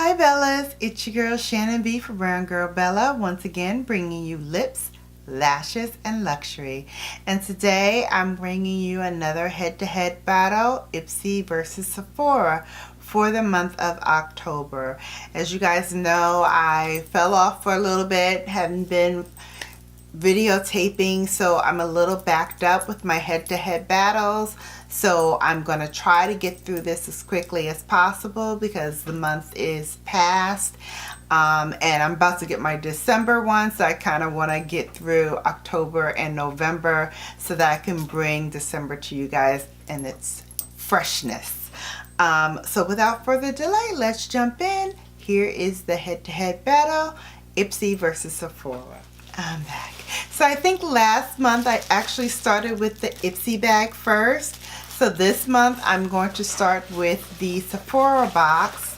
Hi Bellas, it's your girl Shannon B for Brown Girl Bella, once again bringing you lips, lashes, and luxury. And today I'm bringing you another head-to-head battle, Ipsy versus Sephora, for the month of October. As you guys know, I fell off for a little bit, haven't been videotaping, so I'm a little backed up with my head-to-head battles. So I'm going to try to get through this as quickly as possible because the month is past. And I'm about to get my December one, so I kind of want to get through October and November so that I can bring December to you guys in its freshness. So without further delay, let's jump in. Here is the head-to-head battle, Ipsy versus Sephora. I'm back. So I think last month I actually started with the Ipsy bag first. So this month I'm going to start with the Sephora box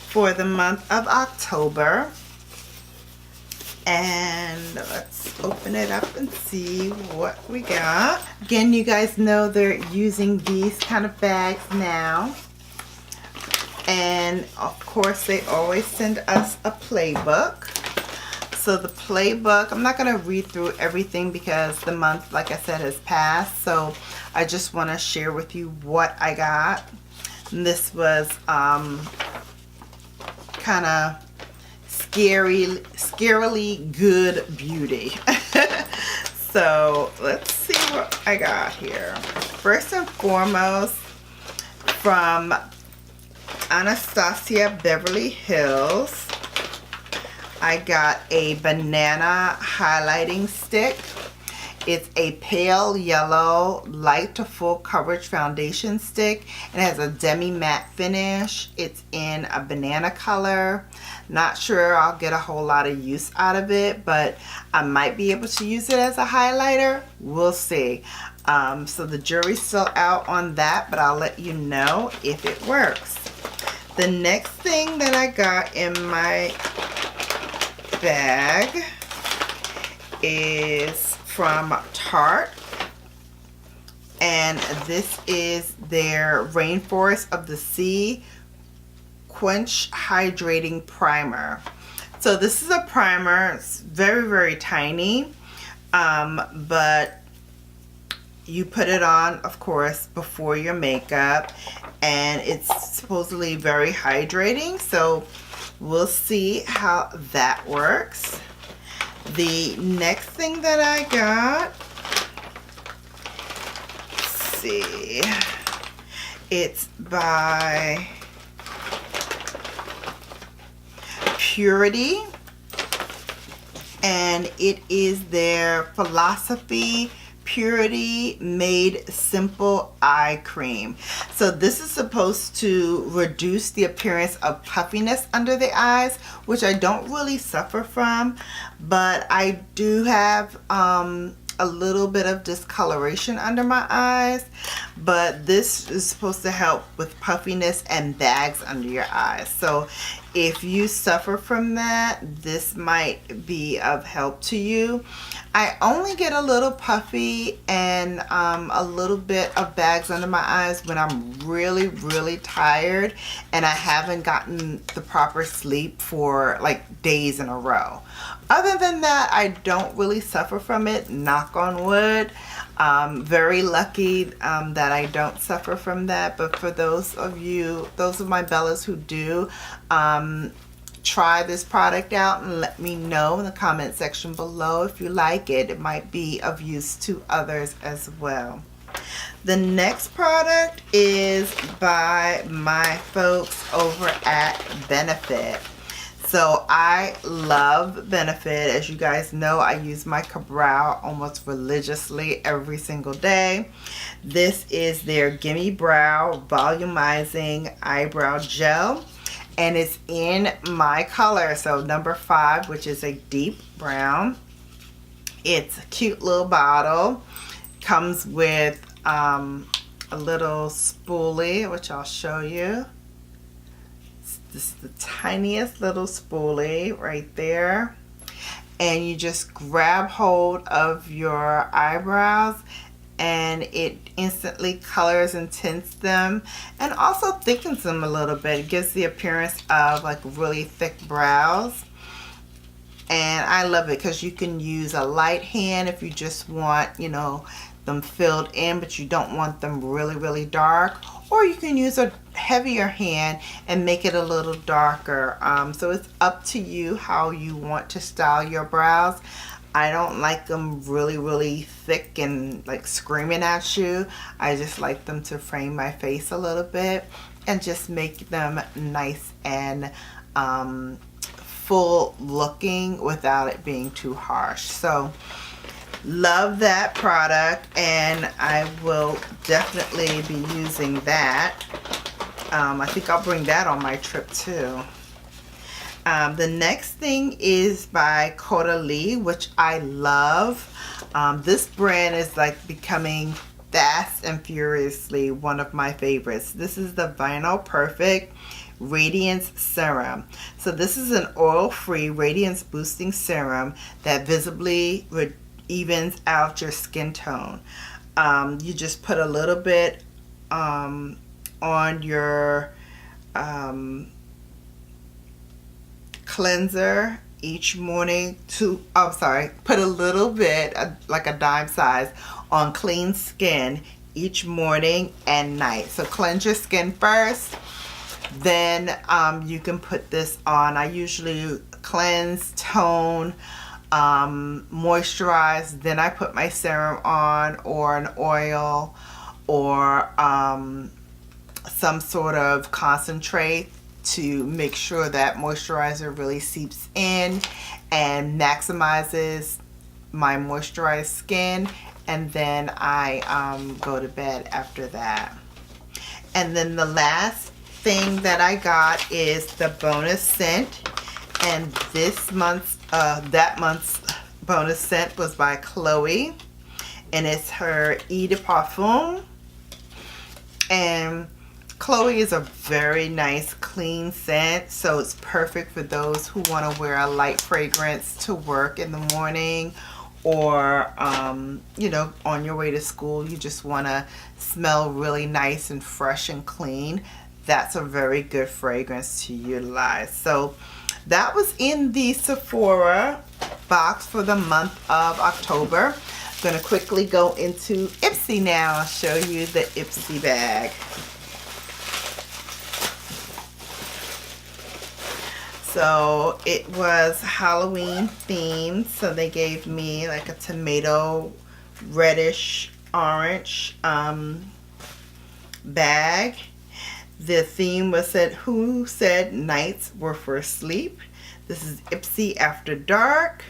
for the month of October. And let's open it up and see what we got. Again, you guys know they're using these kind of bags now. And of course they always send us a playbook. So the playbook, I'm not going to read through everything because the month, like I said, has passed. So I just want to share with you what I got. And this was kind of scarily good beauty. So let's see what I got here. First and foremost, from Anastasia Beverly Hills, I got a banana highlighting stick. It's a pale yellow, light to full coverage foundation stick. It has a demi matte finish. It's in a banana color. Not sure I'll get a whole lot of use out of it, but I might be able to use it as a highlighter. We'll see. So the jury's still out on that, but I'll let you know if it works. The next thing that I got in my bag is from Tarte, and this is their Rainforest of the Sea Quench Hydrating Primer. So this is a primer. It's very tiny, but you put it on, of course, before your makeup, and it's supposedly very hydrating, so we'll see how that works. The next thing that I got, let's see, it's by Purity, and it is their Philosophy Purity Made Simple Eye Cream. So this is supposed to reduce the appearance of puffiness under the eyes, which I don't really suffer from, but I do have a little bit of discoloration under my eyes. But this is supposed to help with puffiness and bags under your eyes. So if you suffer from that, this might be of help to you. I only get a little puffy and a little bit of bags under my eyes when I'm really tired and I haven't gotten the proper sleep for like days in a row. Other than that, I don't really suffer from it, knock on wood. Very lucky that I don't suffer from that. But for those of my Bellas who do, try this product out and let me know in the comment section below if you like it. It might be of use to others as well. The next product is by my folks over at Benefit. So I love Benefit. As you guys know, I use my Brow almost religiously every single day. This is their Gimme Brow Volumizing Eyebrow Gel, and it's in my color, so number 5, which is a deep brown. It's a cute little bottle. Comes with a little spoolie, which I'll show you. This is the tiniest little spoolie right there, and you just grab hold of your eyebrows and it instantly colors and tints them and also thickens them a little bit. It gives the appearance of like really thick brows. And I love it because you can use a light hand if you just want, you know, them filled in, but you don't want them really, really dark. Or you can use a heavier hand and make it a little darker. So it's up to you how you want to style your brows. I don't like them really, really thick and like screaming at you. I just like them to frame my face a little bit and just make them nice and full looking without it being too harsh. So love that product, and I will definitely be using that. I think I'll bring that on my trip too. The next thing is by Caudalie, which I love. This brand is like becoming fast and furiously one of my favorites. This is the Vinyl Perfect Radiance Serum. So this is an oil-free radiance boosting serum that visibly evens out your skin tone. You just put a little bit on your cleanser each morning put a little bit, like a dime size, on clean skin each morning and night. So cleanse your skin first, then you can put this on. I usually cleanse, tone, moisturize, then I put my serum on, or an oil, or some sort of concentrate to make sure that moisturizer really seeps in and maximizes my moisturized skin, and then I go to bed after that. And then the last thing that I got is the bonus scent, and this month's that month's bonus scent was by Chloe, and it's her Eau de Parfum. And Chloe is a very nice clean scent, so it's perfect for those who want to wear a light fragrance to work in the morning, or you know, on your way to school you just want to smell really nice and fresh and clean. That's a very good fragrance to utilize. So that was in the Sephora box for the month of October. I'm going to quickly go into Ipsy now. I'll show you the Ipsy bag. So it was Halloween themed, so they gave me like a tomato reddish orange bag. The theme was who said nights were for sleep. This is Ipsy After Dark.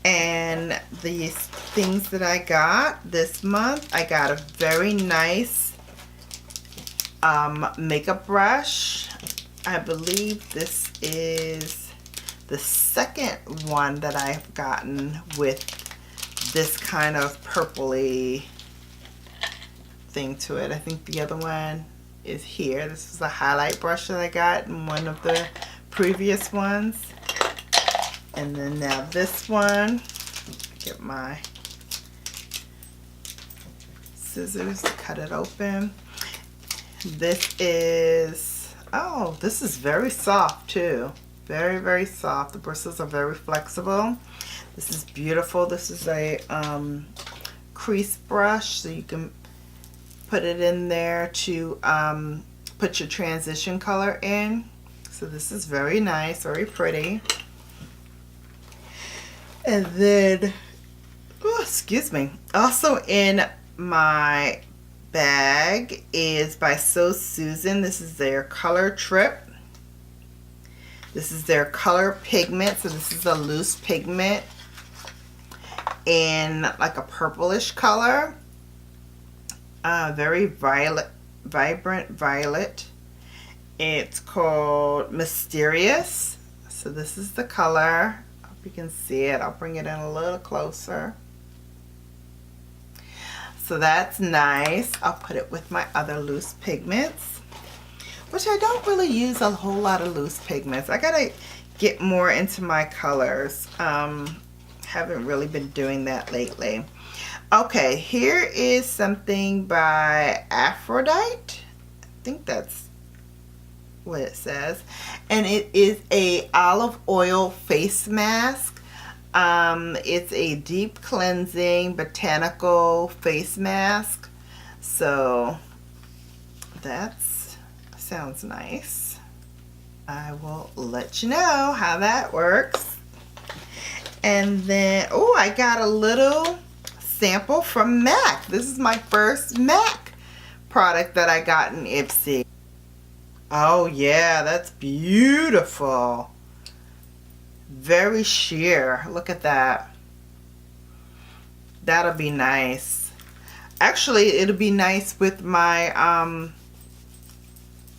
And these things that I got this month, I got a very nice makeup brush. I believe this is the second one that I've gotten with this kind of purpley thing to it. I think the other one is here. This is a highlight brush that I got in one of the previous ones. And then now this one, get my scissors to cut it open. This is, oh, this is very soft too. Very, very soft. The bristles are very flexible. This is beautiful. This is a crease brush, so you can put it in there to put your transition color in. So this is very nice, very pretty. And then, oh, excuse me, also in my bag is by So Susan. This is their Color Trip. This is their color pigment. So this is a loose pigment in like a purplish color. Very vibrant violet. It's called Mysterious. So this is the color. I hope you can see it. I'll bring it in a little closer. So that's nice. I'll put it with my other loose pigments, which I don't really use a whole lot of loose pigments. I gotta get more into my colors. Haven't really been doing that lately. Okay, here is something by Aphrodite. I think that's what it says. And it is a olive oil face mask. It's a deep cleansing botanical face mask. So that sounds nice. I will let you know how that works. And then, oh, I got a little sample from MAC. This is my first MAC product that I got in Ipsy. Oh yeah, that's beautiful. Very sheer. Look at that. That'll be nice. Actually, it'll be nice with my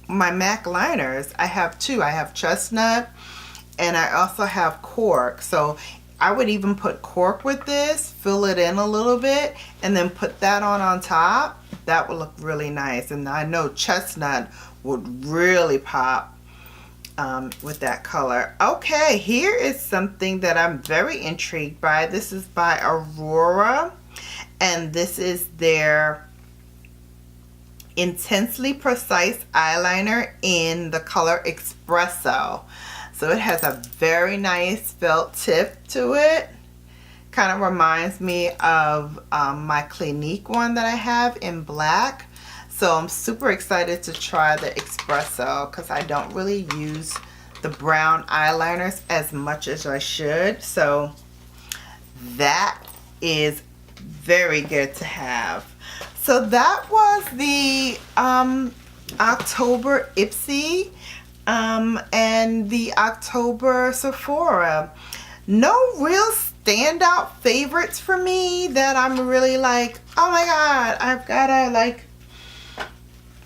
my MAC liners. I have two. I have chestnut and I also have cork. So I would even put cork with this, fill it in a little bit, and then put that on top. That would look really nice. And I know chestnut would really pop with that color. Okay, here is something that I'm very intrigued by. This is by Aurora, and this is their Intensely Precise eyeliner in the color Espresso. So it has a very nice felt tip to it. Kind of reminds me of my Clinique one that I have in black. So I'm super excited to try the Espresso because I don't really use the brown eyeliners as much as I should. So that is very good to have. So that was the October Ipsy and the October Sephora. No real standout favorites for me that I'm really like, oh my god, I've gotta like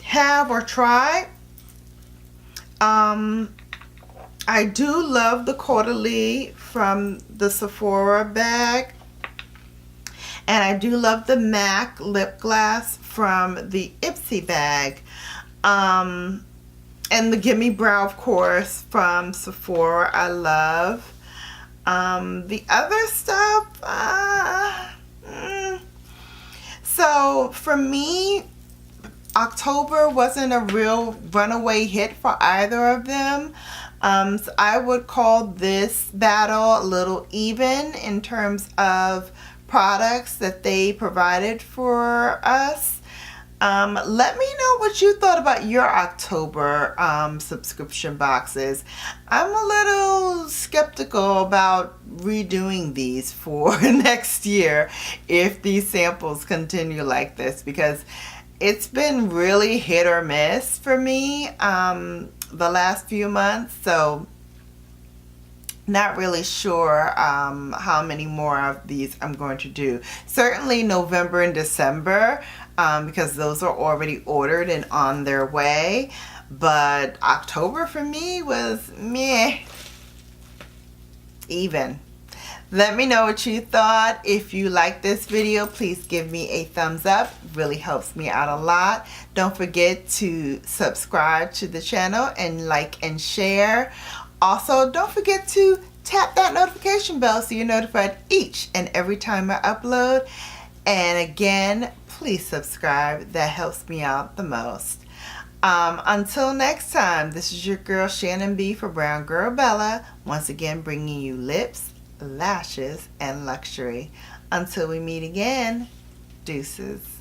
have or try. I do love the Caudalie from the Sephora bag. And I do love the MAC lip gloss from the Ipsy bag. And the Gimme Brow, of course, from Sephora, I love. The other stuff, so for me, October wasn't a real runaway hit for either of them. So I would call this battle a little even in terms of products that they provided for us. Let me know what you thought about your October subscription boxes. I'm a little skeptical about redoing these for next year if these samples continue like this, because it's been really hit or miss for me the last few months. So not really sure how many more of these I'm going to do. Certainly November and December, because those are already ordered and on their way. But October for me was meh, even. Let me know what you thought. If you like this video, please give me a thumbs up. It really helps me out a lot. Don't forget to subscribe to the channel and like and share. Also, don't forget to tap that notification bell so you're notified each and every time I upload. And again, please subscribe. That helps me out the most. Until next time, this is your girl Shannon B for Brown Girl Bella. Once again, bringing you lips, lashes, and luxury. Until we meet again, deuces.